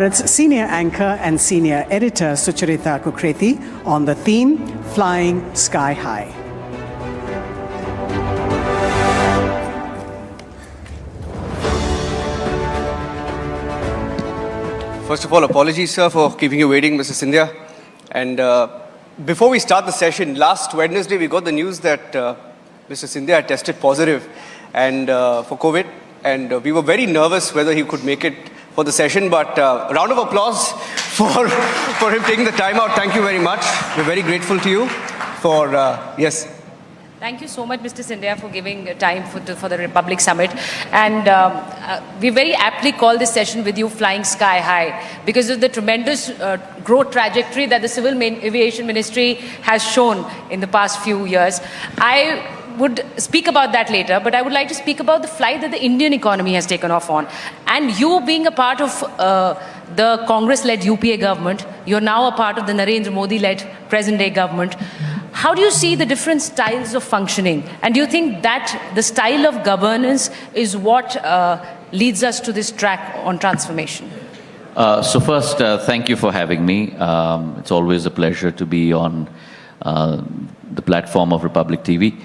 It's senior anchor and senior editor Sucharita Kukreti on the theme Flying Sky High. First of all, apologies, sir, for keeping you waiting, Mr. Scindia. And before we start the session, last Wednesday we got the news that Mr. Scindia had tested positive and for COVID, and we were very nervous whether he could make it for the session, but round of applause for him taking the time out. Thank you very much. We're very grateful to you for, yes. Thank you so much, Mr. Scindia, for giving time for the Republic Summit. And we very aptly call this session with you Flying Sky High because of the tremendous growth trajectory that the Civil Aviation Ministry has shown in the past few years. I would speak about that later, but I would like to speak about the flight that the Indian economy has taken off on. And you being a part of the Congress-led UPA government, you're now a part of the Narendra Modi-led present-day government. How do you see the different styles of functioning? And do you think that the style of governance is what leads us to this track on transformation? So first, thank you for having me. It's always a pleasure to be on the platform of Republic TV.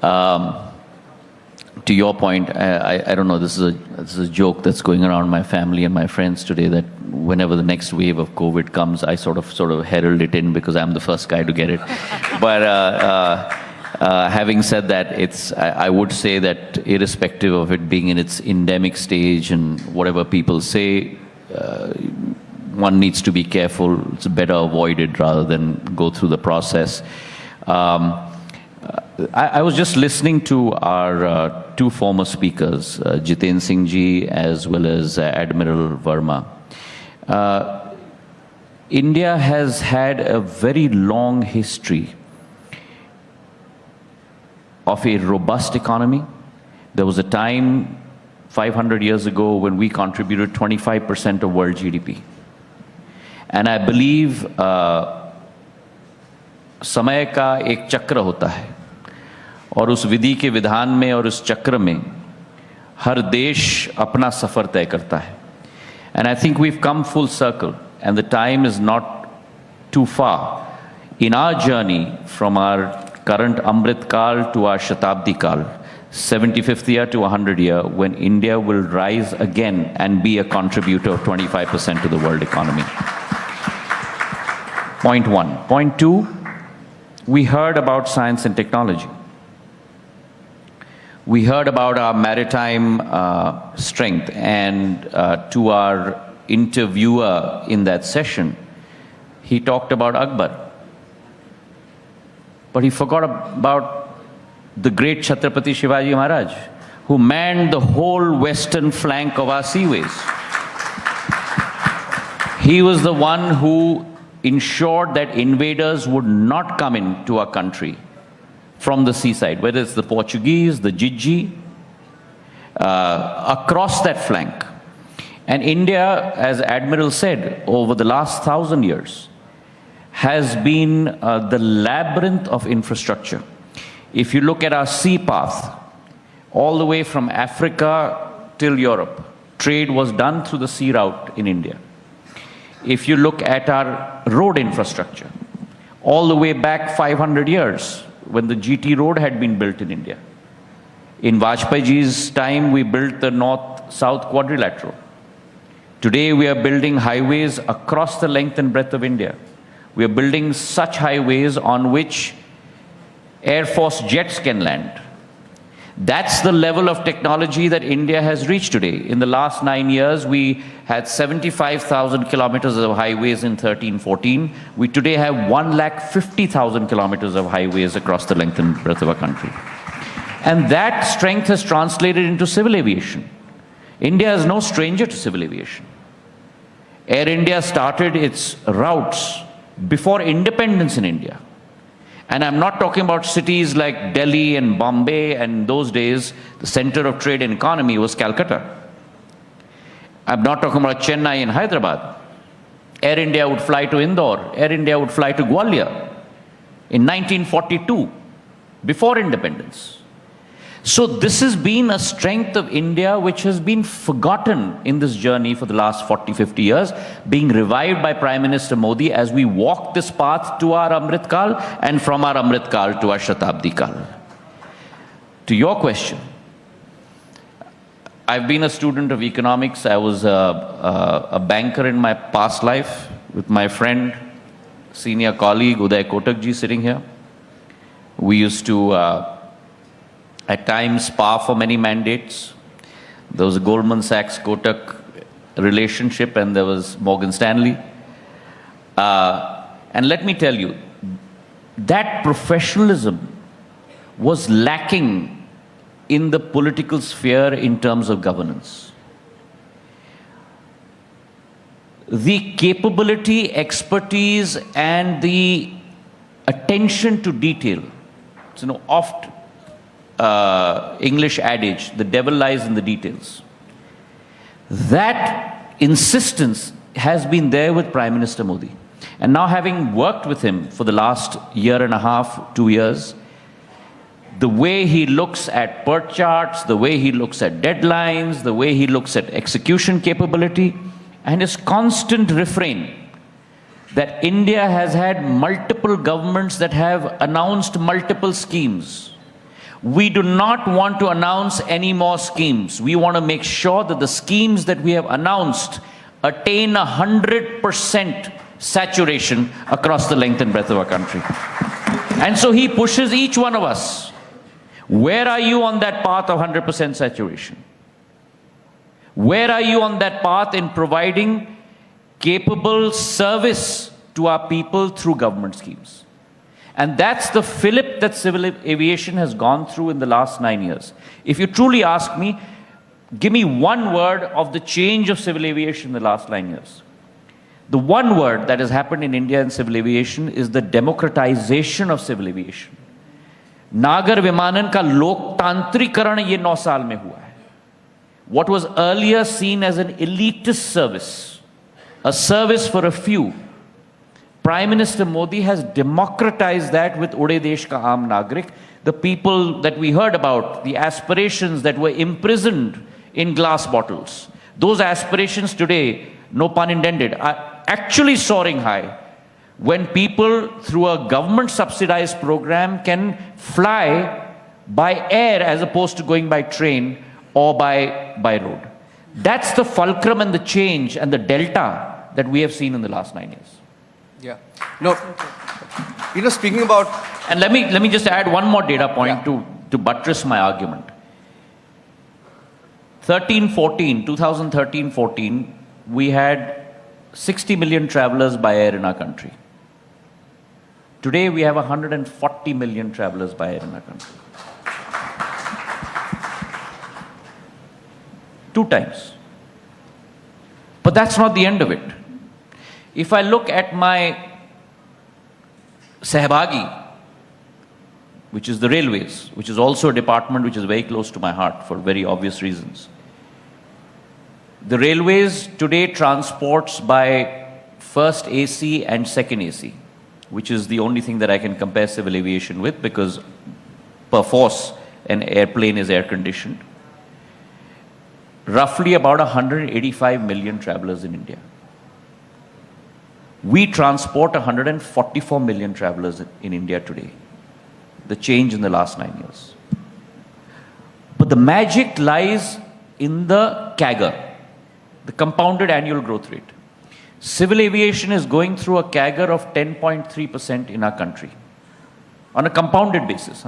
To your point, I don't know, this is a joke that's going around my family and my friends today that whenever the next wave of COVID comes, I sort of herald it in because I'm the first guy to get it. But having said that, I would say that irrespective of it being in its endemic stage and whatever people say, one needs to be careful. It's better avoided rather than go through the process. I was just listening to our two former speakers, Jiten Singh ji as well as Admiral Verma. India has had a very long history of a robust economy. There was a time 500 years ago when we contributed 25% of world GDP. And I believe समय का एक चक्र होता है और उस विधि के विधान में और उस चक्र में हर देश अपना सफर तय करता है. And I think we've come full circle and the time is not too far in our journey from our current Amrit Kal to our Shatabdi Kal, 75th year to 100 year, when India will rise again and be a contributor of 25% to the world economy. Point one. Point two, we heard about science and technology. We heard about our maritime strength, and to our interviewer in that session, he talked about Akbar. But he forgot about the great Chhatrapati Shivaji Maharaj, who manned the whole western flank of our seaways. He was the one who ensured that invaders would not come into our country from the seaside, whether it's the Portuguese, the Jiji, across that flank. And India, as Admiral said, over the last 1,000 years, has been the labyrinth of infrastructure. If you look at our sea path, all the way from Africa till Europe, trade was done through the sea route in India. If you look at our road infrastructure, all the way back 500 years, when the GT road had been built in India. In Vajpayeeji's time, we built the north-south quadrilateral. Today, we are building highways across the length and breadth of India. We are building such highways on which Air Force jets can land. That's the level of technology that India has reached today. In the last 9 years, we had 75,000 kilometers of highways in 13-14. We today have 150,000 kilometers of highways across the length and breadth of our country. And that strength has translated into civil aviation. India is no stranger to civil aviation. Air India started its routes before independence in India. And I'm not talking about cities like Delhi and Bombay, and those days, the center of trade and economy was Calcutta. I'm not talking about Chennai and Hyderabad. Air India would fly to Indore. Air India would fly to Gwalior in 1942, before independence. So this has been a strength of India which has been forgotten in this journey for the last 40, 50 years, being revived by Prime Minister Modi as we walk this path to our Amrit Kal and from our Amrit Kal to our Shatabdi Kal. To your question, I've been a student of economics. I was a banker in my past life with my friend, senior colleague Uday Kotakji sitting here. We used to at times spar for many mandates. There was a Goldman Sachs Kotak relationship and there was Morgan Stanley. And let me tell you, that professionalism was lacking in the political sphere in terms of governance. The capability, expertise, and the attention to detail, oft English adage, the devil lies in the details. That insistence has been there with Prime Minister Modi. And now having worked with him for the last year and a half, 2 years, the way he looks at PERT charts, the way he looks at deadlines, the way he looks at execution capability, and his constant refrain that India has had multiple governments that have announced multiple schemes. We do not want to announce any more schemes. We want to make sure that the schemes that we have announced attain 100% saturation across the length and breadth of our country. And so he pushes each one of us. Where are you on that path of 100% saturation? Where are you on that path in providing capable service to our people through government schemes? And that's the fillip that civil aviation has gone through in the last 9 years. If you truly ask me, give me one word of the change of civil aviation in the last 9 years. The one word that has happened in India in civil aviation is the democratization of civil aviation. नागर विमानन का लोकतांत्रिकरण ये 9 साल में हुआ है. What was earlier seen as an elitist service, a service for a few, Prime Minister Modi has democratized that with Ude Desh Ka Aam Nagrik. The people that we heard about, the aspirations that were imprisoned in glass bottles, those aspirations today, no pun intended, are actually soaring high. When people, through a government subsidized program, can fly by air as opposed to going by train or by road. That's the fulcrum and the change and the delta that we have seen in the last 9 years. Yeah. No, speaking about... And let me just add one more data point to buttress my argument. 2013-14, we had 60 million travelers by air in our country. Today, we have 140 million travelers by air in our country. 2 times. But that's not the end of it. If I look at my Sahbagi, which is the railways, which is also a department which is very close to my heart for very obvious reasons. The railways today transports by first AC and second AC, which is the only thing that I can compare civil aviation with, because per force an airplane is air conditioned. Roughly about 185 million travelers in India. We transport 144 million travelers in India today. The change in the last 9 years. But the magic lies in the CAGR, the compounded annual growth rate. Civil aviation is going through a CAGR of 10.3% in our country on a compounded basis.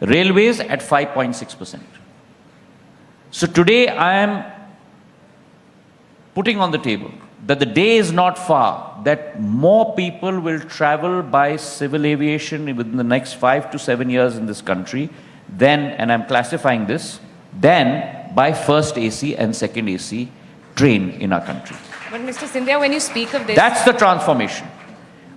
Railways at 5.6%. So today I am putting on the table that the day is not far that more people will travel by civil aviation within the next 5 to 7 years in this country than, and I'm classifying this, than by first AC and second AC train in our country. But Mr. Scindia, when you speak of this... That's the transformation.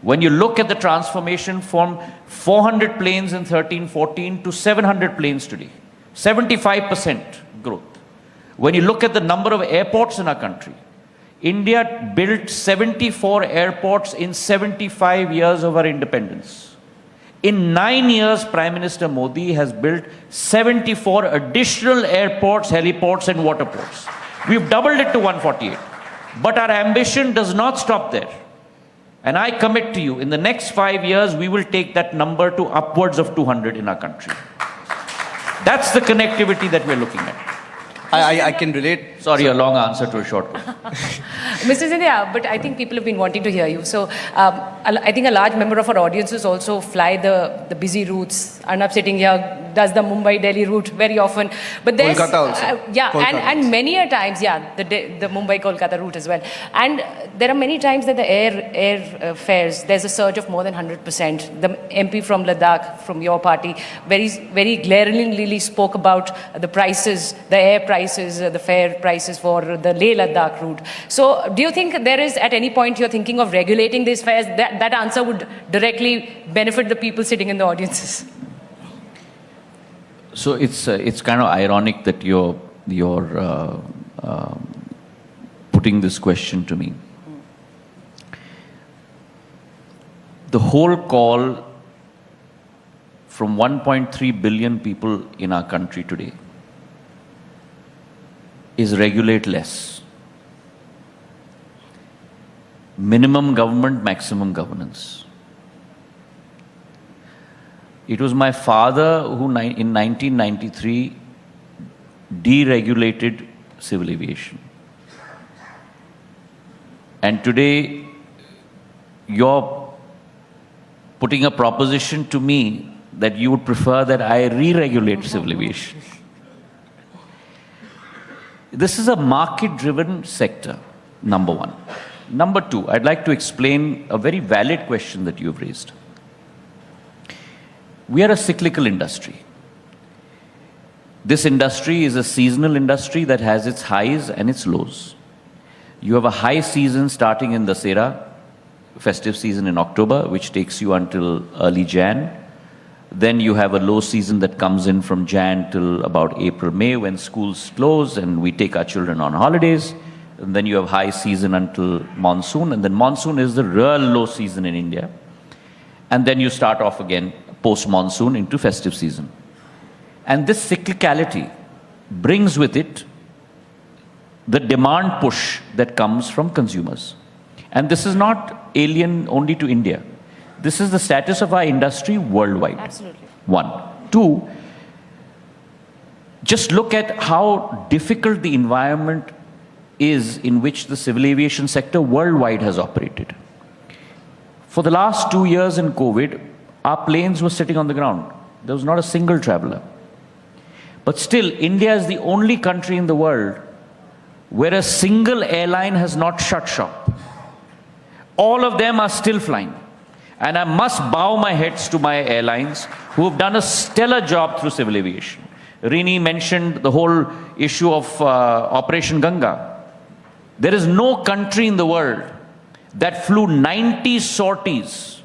When you look at the transformation from 400 planes in 13-14 to 700 planes today, 75% growth. When you look at the number of airports in our country, India built 74 airports in 75 years of our independence. In 9 years, Prime Minister Modi has built 74 additional airports, heliports and waterports. We've doubled it to 148. But our ambition does not stop there. And I commit to you, in the next 5 years, we will take that number to upwards of 200 in our country. That's the connectivity that we're looking at. I can relate. Sorry, a long answer to a short one. Mr. Scindia, but I think people have been wanting to hear you. So I think a large member of our audiences also fly the busy routes. Arnab sitting here does the Mumbai-Delhi route very often. But there's, Kolkata also. Kolkata. And many a times, the Mumbai-Kolkata route as well. And there are many times that the air fares, there's a surge of more than 100%. The MP from Ladakh, from your party, very glaringly spoke about the prices, the air prices, the fare prices for the Leh-Ladakh route. So do you think there is, at any point, you're thinking of regulating these fares? That answer would directly benefit the people sitting in the audiences. So it's kind of ironic that you're putting this question to me. The whole call from 1.3 billion people in our country today is regulate less. Minimum government, maximum governance. It was my father who in 1993 deregulated civil aviation. And today you're putting a proposition to me that you would prefer that I re-regulate civil aviation. This is a market-driven sector, number one. Number two, I'd like to explain a very valid question that you've raised. We are a cyclical industry. This industry is a seasonal industry that has its highs and its lows. You have a high season starting in Dussehra, festive season in October, which takes you until early Jan. Then you have a low season that comes in from Jan till about April, May, when schools close and we take our children on holidays. And then you have high season until monsoon, and then monsoon is the real low season in India. And then you start off again post-monsoon into festive season. And this cyclicality brings with it the demand push that comes from consumers. And this is not alien only to India. This is the status of our industry worldwide. Absolutely. One. Two, just look at how difficult the environment is in which the civil aviation sector worldwide has operated. For the last 2 years in COVID, our planes were sitting on the ground. There was not a single traveler. But still, India is the only country in the world where a single airline has not shut shop. All of them are still flying. And I must bow my heads to my airlines who have done a stellar job through civil aviation. Rini mentioned the whole issue of Operation Ganga. There is no country in the world that flew 90 sorties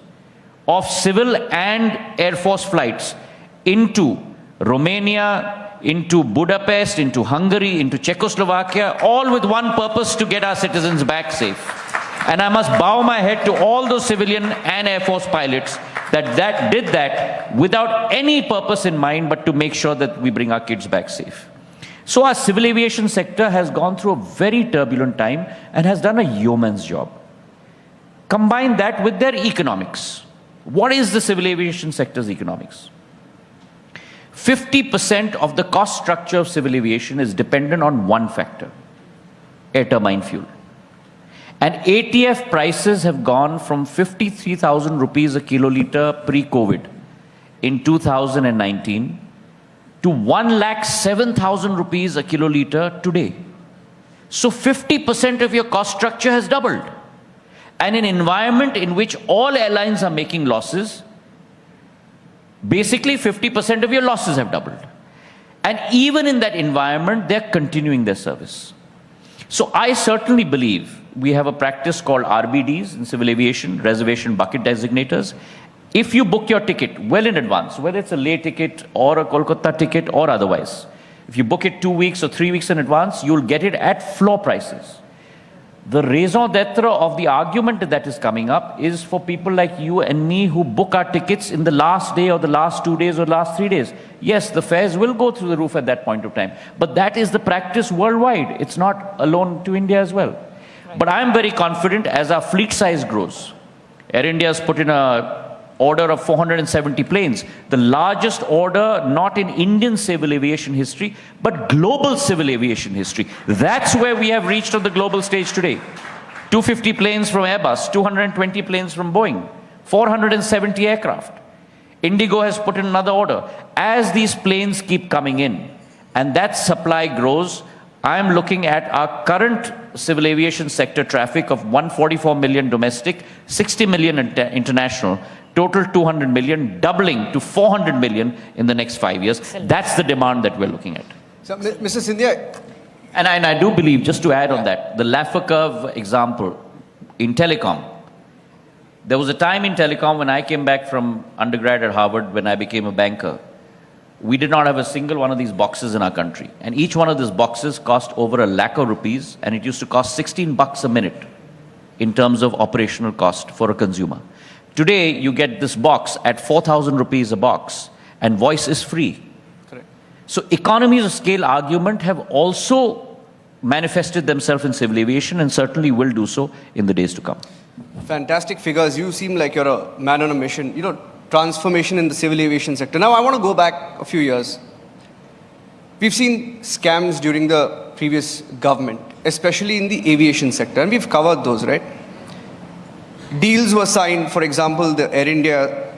of civil and Air Force flights into Romania, into Budapest, into Hungary, into Czechoslovakia, all with one purpose: to get our citizens back safe. And I must bow my head to all those civilian and Air Force pilots that did that without any purpose in mind but to make sure that we bring our kids back safe. So our civil aviation sector has gone through a very turbulent time and has done a yeoman's job. Combine that with their economics. What is the civil aviation sector's economics? 50% of the cost structure of civil aviation is dependent on one factor: air turbine fuel. And ATF prices have gone from 53,000 rupees a kiloliter pre-COVID in 2019 to 1,07,000 rupees a kiloliter today. So 50% of your cost structure has doubled. And in an environment in which all airlines are making losses, basically 50% of your losses have doubled. And even in that environment, they're continuing their service. So I certainly believe we have a practice called RBDs in civil aviation, reservation bucket designators. If you book your ticket well in advance, whether it's a Leh ticket or a Kolkata ticket or otherwise, if you book it 2 weeks or 3 weeks in advance, you'll get it at floor prices. The raison d'etre of the argument that is coming up is for people like you and me who book our tickets in the last day or the last 2 days or last 3 days. Yes, the fares will go through the roof at that point of time. But that is the practice worldwide. It's not alone to India as well. Right. But I'm very confident as our fleet size grows. Air India has put in a order of 470 planes, the largest order not in Indian civil aviation history, but global civil aviation history. That's where we have reached on the global stage today. 250 planes from Airbus, 220 planes from Boeing, 470 aircraft. Indigo has put in another order. As these planes keep coming in and that supply grows, I'm looking at our current civil aviation sector traffic of 144 million domestic, 60 million international, total 200 million, doubling to 400 million in the next 5 years. That's the demand that we're looking at. So, Mr. Scindia. And I do believe, just to add on that, the Laffer curve example in telecom. There was a time in telecom when I came back from undergrad at Harvard, when I became a banker. We did not have a single one of these boxes in our country. And each one of these boxes cost over ₹1 lakh, and it used to cost $16 a minute in terms of operational cost for a consumer. Today, you get this box at 4,000 rupees a box, and voice is free. Correct. So economies of scale argument have also manifested themselves in civil aviation and certainly will do so in the days to come. Fantastic figures. You seem like you're a man on a mission. You know, transformation in the civil aviation sector. Now, I want to go back a few years. We've seen scams during the previous government, especially in the aviation sector, and we've covered those, right? Deals were signed, for example, the Air India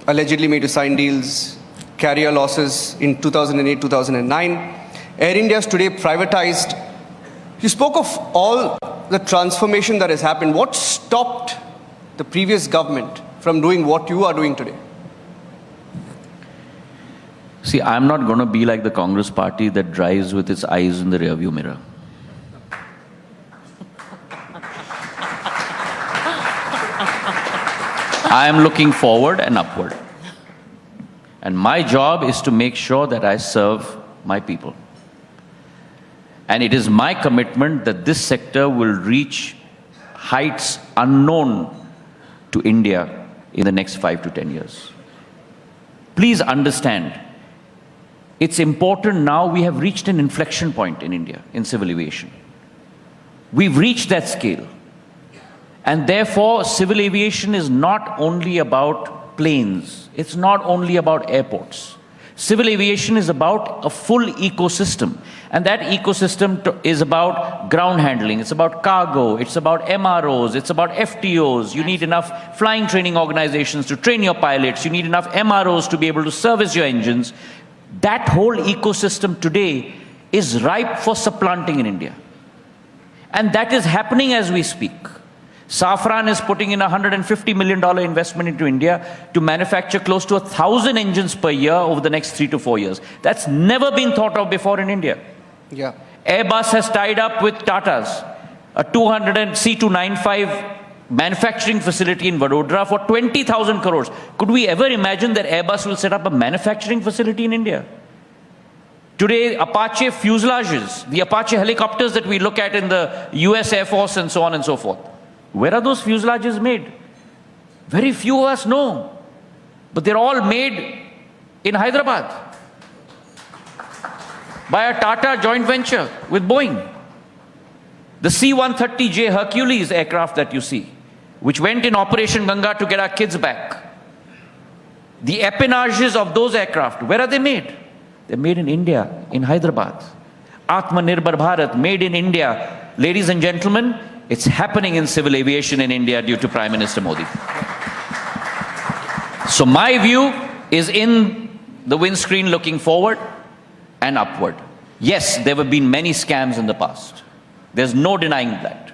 allegedly made to sign deals, carrier losses in 2008, 2009. Air India is today privatized. You spoke of all the transformation that has happened. What stopped the previous government from doing what you are doing today? See, I'm not going to be like the Congress party that drives with its eyes in the rearview mirror. I am looking forward and upward. And my job is to make sure that I serve my people. And it is my commitment that this sector will reach heights unknown to India in the next 5 to 10 years. Please understand, it's important now we have reached an inflection point in India in civil aviation. We've reached that scale. And therefore, civil aviation is not only about planes. It's not only about airports. Civil aviation is about a full ecosystem. And that ecosystem is about ground handling. It's about cargo. It's about MROs. It's about FTOs. You need enough flying training organizations to train your pilots. You need enough MROs to be able to service your engines. That whole ecosystem today is ripe for supplanting in India. And that is happening as we speak. Safran is putting in a $150 million investment into India to manufacture close to 1,000 engines per year over the next 3 to 4 years. That's never been thought of before in India. Yeah. Airbus has tied up with Tata's, a 200 C295 manufacturing facility in Vadodara for 20,000 crores. Could we ever imagine that Airbus will set up a manufacturing facility in India? Today, Apache fuselages, the Apache helicopters that we look at in the US Air Force and so on and so forth. Where are those fuselages made? Very few of us know. But they're all made in Hyderabad by a Tata joint venture with Boeing. The C-130J Hercules aircraft that you see, which went in Operation Ganga to get our kids back. The appendages of those aircraft, where are they made? They're made in India, in Hyderabad. Atmanirbhar Bharat, made in India. Ladies and gentlemen, it's happening in civil aviation in India due to Prime Minister Modi. So my view is in the windscreen looking forward and upward. Yes, there have been many scams in the past. There's no denying that.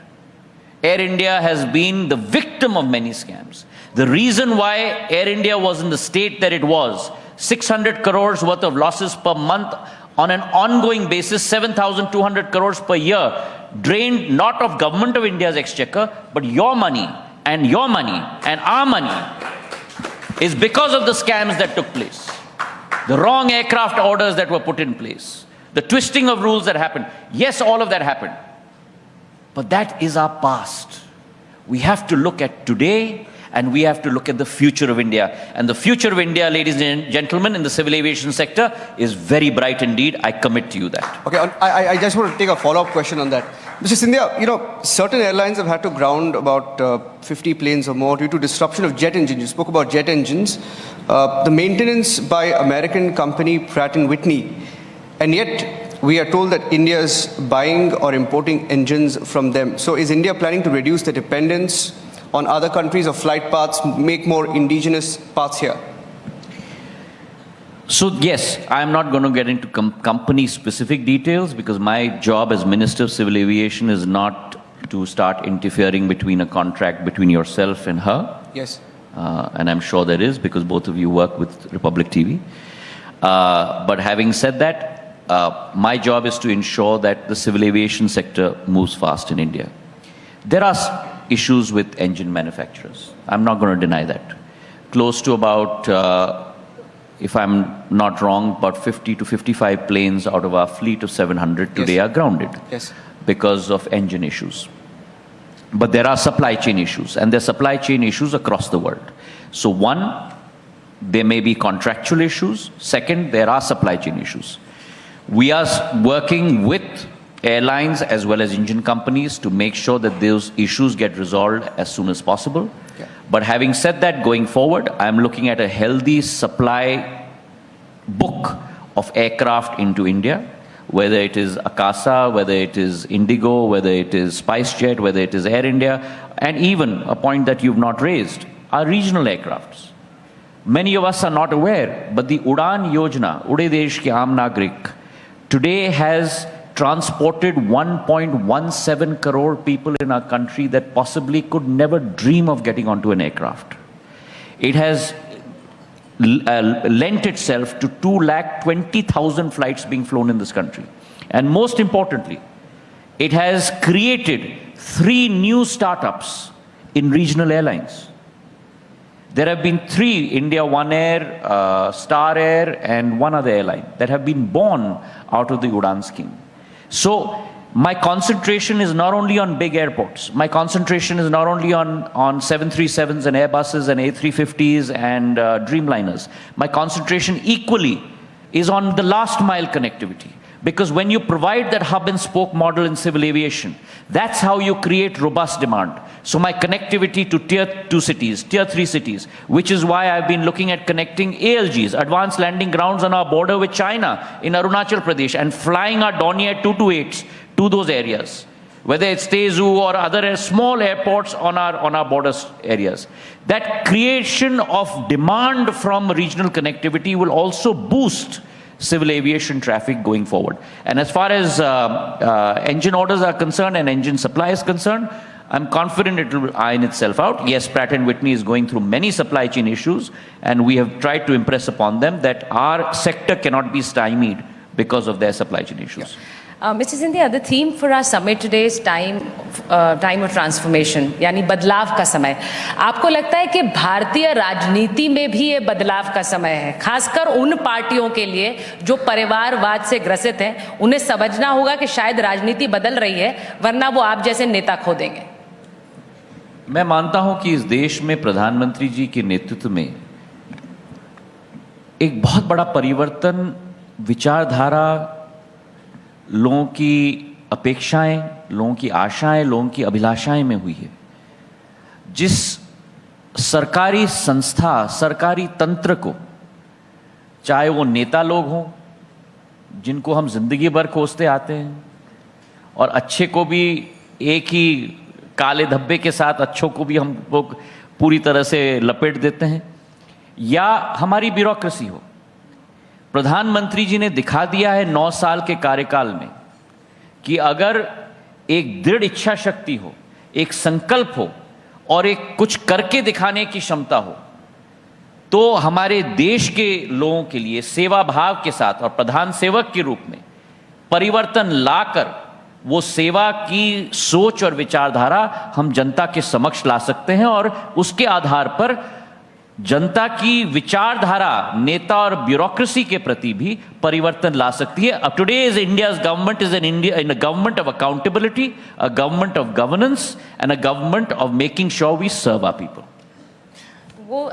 Air India has been the victim of many scams. The reason why Air India was in the state that it was, 600 crores worth of losses per month on an ongoing basis, 7,200 crores per year, drained not of Government of India's exchequer, but your money and our money, is because of the scams that took place. The wrong aircraft orders that were put in place. The twisting of rules that happened. Yes, all of that happened. But that is our past. We have to look at today, and we have to look at the future of India. And the future of India, ladies and gentlemen, in the civil aviation sector is very bright indeed. I commit to you that. Okay, I just want to take a follow-up question on that. Mr. Scindia, certain airlines have had to ground about 50 planes or more due to disruption of jet engines. You spoke about jet engines. The maintenance by American company Pratt & Whitney. And yet, we are told that India is buying or importing engines from them. So is India planning to reduce the dependence on other countries or flight paths, make more indigenous paths here? So yes, I'm not going to get into company-specific details because my job as Minister of Civil Aviation is not to start interfering between a contract between yourself and her. Yes. And I'm sure there is because both of you work with Republic TV. But having said that, my job is to ensure that the civil aviation sector moves fast in India. There are issues with engine manufacturers. I'm not going to deny that. Close to about, if I'm not wrong, about 50 to 55 planes out of our fleet of 700 today are grounded because of engine issues. But there are supply chain issues, and there are supply chain issues across the world. So one, there may be contractual issues. Second, there are supply chain issues. We are working with airlines as well as engine companies to make sure that those issues get resolved as soon as possible. But having said that, going forward, I'm looking at a healthy supply book of aircraft into India, whether it is Akasa, whether it is Indigo, whether it is SpiceJet, whether it is Air India, and even a point that you've not raised, are regional aircrafts. Many of us are not aware, but the Udan Yojana, Ude Desh Ke Aam Nagrik, today has transported 1.17 crore people in our country that possibly could never dream of getting onto an aircraft. It has lent itself to 220,000 flights being flown in this country. And most importantly, it has created 3 new startups in regional airlines. There have been 3, India One Air, Star Air, and one other airline that have been born out of the Udan scheme. So my concentration is not only on big airports. My concentration is not only on 737s and Airbuses and A350s and Dreamliners. My concentration equally is on the last mile connectivity. Because when you provide that hub and spoke model in civil aviation, that's how you create robust demand. So my connectivity to tier 2 cities, tier 3 cities, which is why I've been looking at connecting ALGs, advanced landing grounds on our border with China in Arunachal Pradesh, and flying our Dornier 228s to those areas, whether it's Tezu or other small airports on our border areas. That creation of demand from regional connectivity will also boost civil aviation traffic going forward. And as far as engine orders are concerned and engine supply is concerned, I'm confident it will iron itself out. Yes, Pratt & Whitney is going through many supply chain issues, and we have tried to impress upon them that our sector cannot be stymied because of their supply chain issues. Mr. Scindia, the theme for our summit today is time of transformation, यानी बदलाव का समय. आपको लगता है कि भारतीय राजनीति में भी ये बदलाव का समय है, खासकर उन पार्टियों के लिए जो परिवारवाद से ग्रसित हैं? उन्हें समझना होगा कि शायद राजनीति बदल रही है, वरना वो आप जैसे नेता खो देंगे. मैं मानता हूं कि इस देश में प्रधानमंत्री जी के नेतृत्व में एक बहुत बड़ा परिवर्तन विचारधारा, लोगों की अपेक्षाएं, लोगों की आशाएं, लोगों की अभिलाषाएं में हुई है. जिस सरकारी संस्था, सरकारी तंत्र को, चाहे वो नेता लोग हों जिनको हम जिंदगी भर खोजते आते हैं, और अच्छे को भी एक ही काले धब्बे के साथ अच्छों को भी हम लोग पूरी तरह से लपेट देते हैं, या हमारी ब्यूरोक्रेसी हो. प्रधानमंत्री जी ने दिखा दिया है 9 साल के कार्यकाल में कि अगर एक दृढ़ इच्छा शक्ति हो, एक संकल्प हो और एक कुछ करके दिखाने की क्षमता हो, तो हमारे देश के लोगों के लिए सेवा भाव के साथ और प्रधान सेवक के रूप में परिवर्तन लाकर वो सेवा की सोच और विचारधारा हम जनता के समक्ष ला सकते हैं, और उसके आधार पर जनता की विचारधारा, नेता और ब्यूरोक्रेसी के प्रति भी परिवर्तन ला सकती है. अब today's India's government is a government of accountability, a government of governance, and a government of making sure we serve our people. वो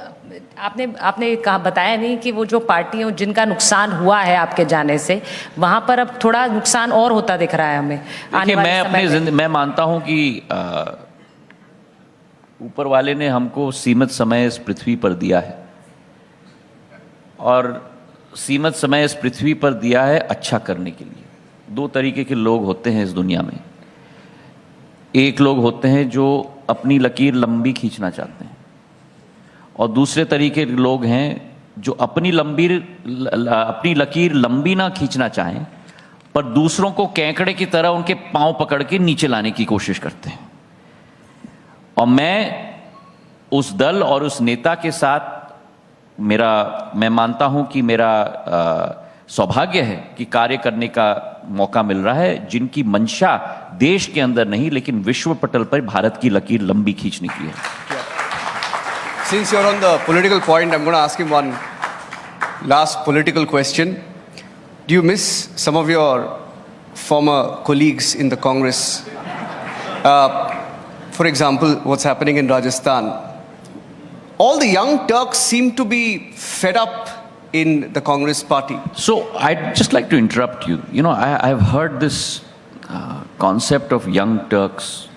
आपने कहा बताया नहीं कि वो जो पार्टियां जिनका नुकसान हुआ है आपके जाने से, वहां पर अब थोड़ा नुकसान और होता दिख रहा है हमें. देखिए, मैं मानता हूं कि ऊपर वाले ने हमको सीमित समय इस पृथ्वी पर दिया है, और सीमित समय इस पृथ्वी पर दिया है अच्छा करने के लिए. दो तरीके के लोग होते हैं इस दुनिया में. एक लोग होते हैं जो अपनी लकीर लंबी खींचना चाहते हैं, और दूसरे तरीके के लोग हैं जो अपनी लकीर लंबी ना खींचना चाहें, पर दूसरों को कैंकड़े की तरह उनके पांव पकड़ के नीचे लाने की कोशिश करते हैं. और मैं उस दल और उस नेता के साथ मैं मानता हूं कि मेरा सौभाग्य है कि कार्य करने का मौका मिल रहा है, जिनकी मंशा देश के अंदर नहीं लेकिन विश्व पटल पर भारत की लकीर लंबी खींचने की है. Since you're on the political point, I'm going to ask him one last political question. Do you miss some of your former colleagues in the Congress? For example, what's happening in Rajasthan. All the young Turks seem to be fed up in the Congress party. So I'd just like to interrupt you. You know, I've heard this concept of young Turks.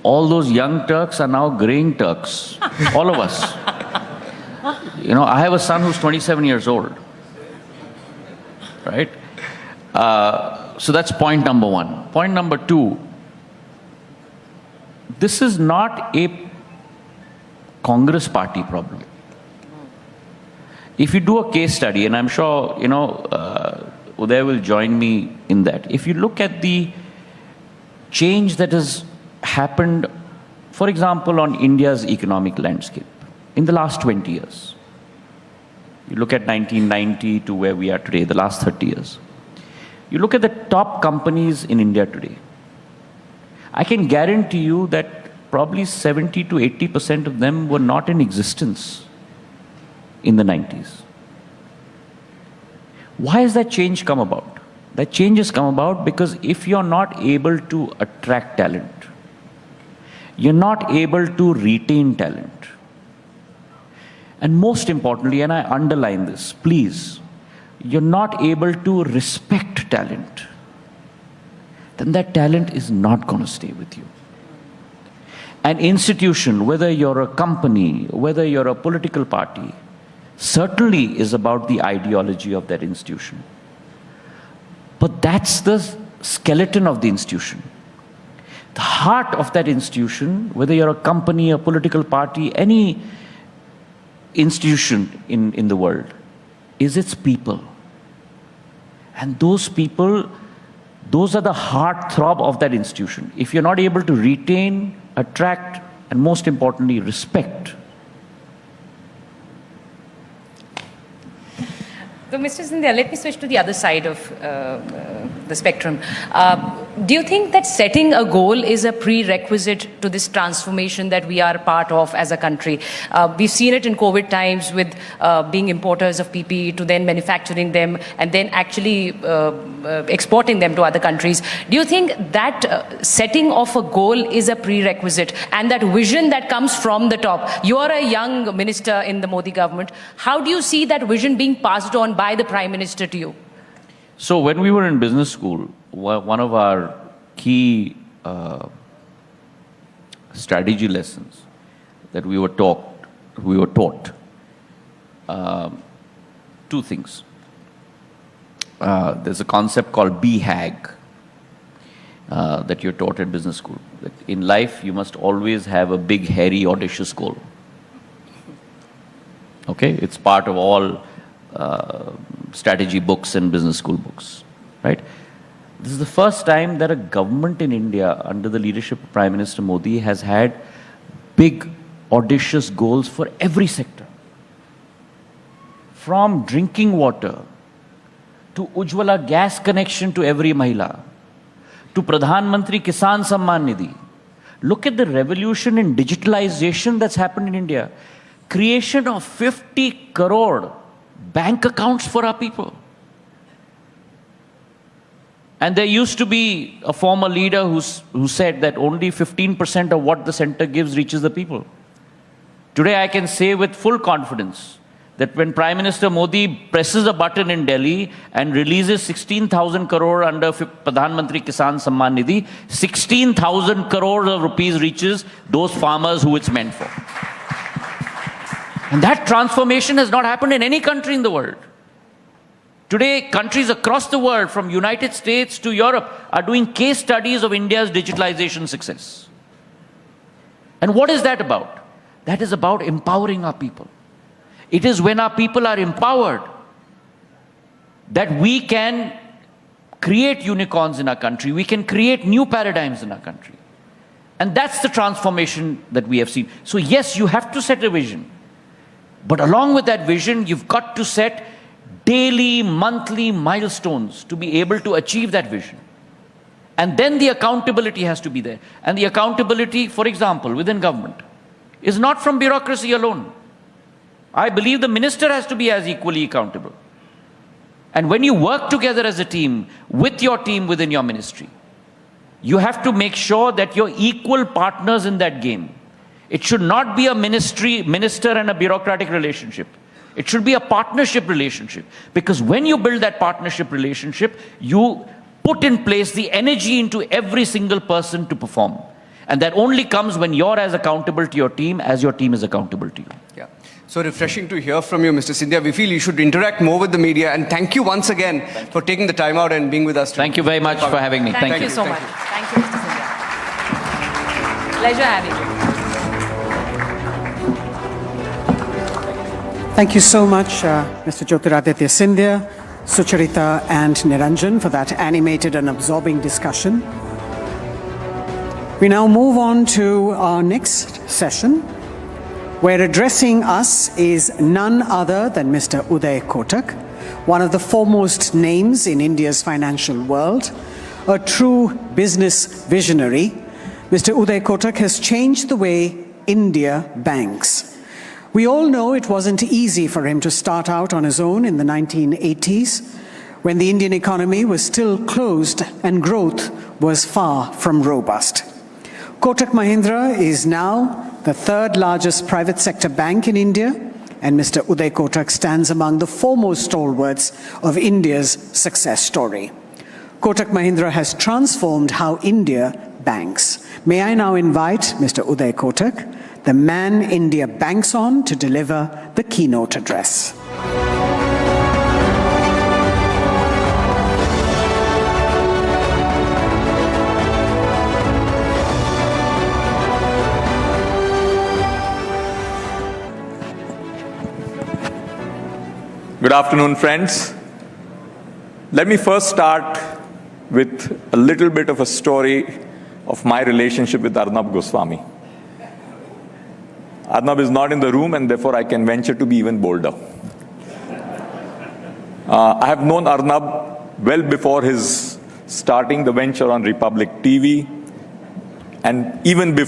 All those young Turks are now graying Turks. All of us. You know, I have a son who's 27 years old. Right? So that's point number one. Point number two. This is not a Congress party problem. If you do a case study, and I'm sure, you know, Uday will join me in that. If you look at the change that has happened, for example, on India's economic landscape in the last 20 years. You look at 1990 to where we are today, the last 30 years. You look at the top companies in India today. I can guarantee you that probably 70 to 80% of them were not in existence in the 90s. Why has that change come about? That change has come about because if you're not able to attract talent, you're not able to retain talent. And most importantly, and I underline this, please, you're not able to respect talent, then that talent is not going to stay with you. An institution, whether you're a company, whether you're a political party, certainly is about the ideology of that institution. But that's the skeleton of the institution. The heart of that institution, whether you're a company, a political party, any institution in the world, is its people. And those people, those are the heartthrob of that institution. If you're not able to retain, attract, and most importantly, respect. So, Mr. Scindia, let me switch to the other side of the spectrum. Do you think that setting a goal is a prerequisite to this transformation that we are part of as a country? We've seen it in COVID times with being importers of PPE to then manufacturing them and then actually exporting them to other countries. Do you think that setting of a goal is a prerequisite and that vision that comes from the top? You are a young minister in the Modi government. How do you see that vision being passed on by the Prime Minister to you? So when we were in business school, one of our key strategy lessons that we were taught two things. There's a concept called BHAG that you're taught at business school. That in life, you must always have a big, hairy, audacious goal. Okay? It's part of all strategy books and business school books, right? This is the first time that a government in India under the leadership of Prime Minister Modi has had big, audacious goals for every sector. From drinking water, to Ujjwala gas connection to every Mahila, to Pradhan Mantri Kisan Samman Nidhi, Look at the revolution in digitalization that's happened in India. Creation of 50 crore bank accounts for our people. And there used to be a former leader who said that only 15% of what the center gives reaches the people. Today I can say with full confidence that when Prime Minister Modi presses a button in Delhi and releases 16,000 crore under Pradhan Mantri Kisan Samman Nidhi, 16,000 crore of rupees reaches those farmers who it's meant for. And that transformation has not happened in any country in the world. Today, countries across the world, from United States to Europe, are doing case studies of India's digitalization success. And what is that about? That is about empowering our people. It is when our people are empowered that we can create unicorns in our country, we can create new paradigms in our country. And that's the transformation that we have seen. So yes, you have to set a vision. But along with that vision, you've got to set daily, monthly milestones to be able to achieve that vision. And then the accountability has to be there. And the accountability, for example, within government, is not from bureaucracy alone. I believe the minister has to be as equally accountable. And when you work together as a team, with your team within your ministry, you have to make sure that you're equal partners in that game. It should not be a minister and a bureaucratic relationship. It should be a partnership relationship. Because when you build that partnership relationship, you put in place the energy into every single person to perform. And that only comes when you're as accountable to your team as your team is accountable to you. Yeah. So refreshing to hear from you, Mr. Scindia. We feel you should interact more with the media. And thank you once again for taking the time out and being with us today. Thank you very much for having me. Thank you so much. Thank you, Mr. Scindia. Pleasure having you. Thank you so much, Mr. Jyotiraditya Scindia, Sucharita and Niranjan for that animated and absorbing discussion. We now move on to our next session, where addressing us is none other than Mr. Uday Kotak, one of the foremost names in India's financial world, a true business visionary. Mr. Uday Kotak has changed the way India banks. We all know it wasn't easy for him to start out on his own in the 1980s, when the Indian economy was still closed and growth was far from robust. Kotak Mahindra is now the third largest private sector bank in India, and Mr. Uday Kotak stands among the foremost stalwarts of India's success story. Kotak Mahindra has transformed how India banks. May I now invite Mr. Uday Kotak, the man India banks on, to deliver the keynote address. Good afternoon, friends. Let me first start with a little bit of a story of my relationship with Arnab Goswami. Arnab is not in the room, and therefore I can venture to be even bolder. I have known Arnab well before his starting the venture on Republic TV, and even before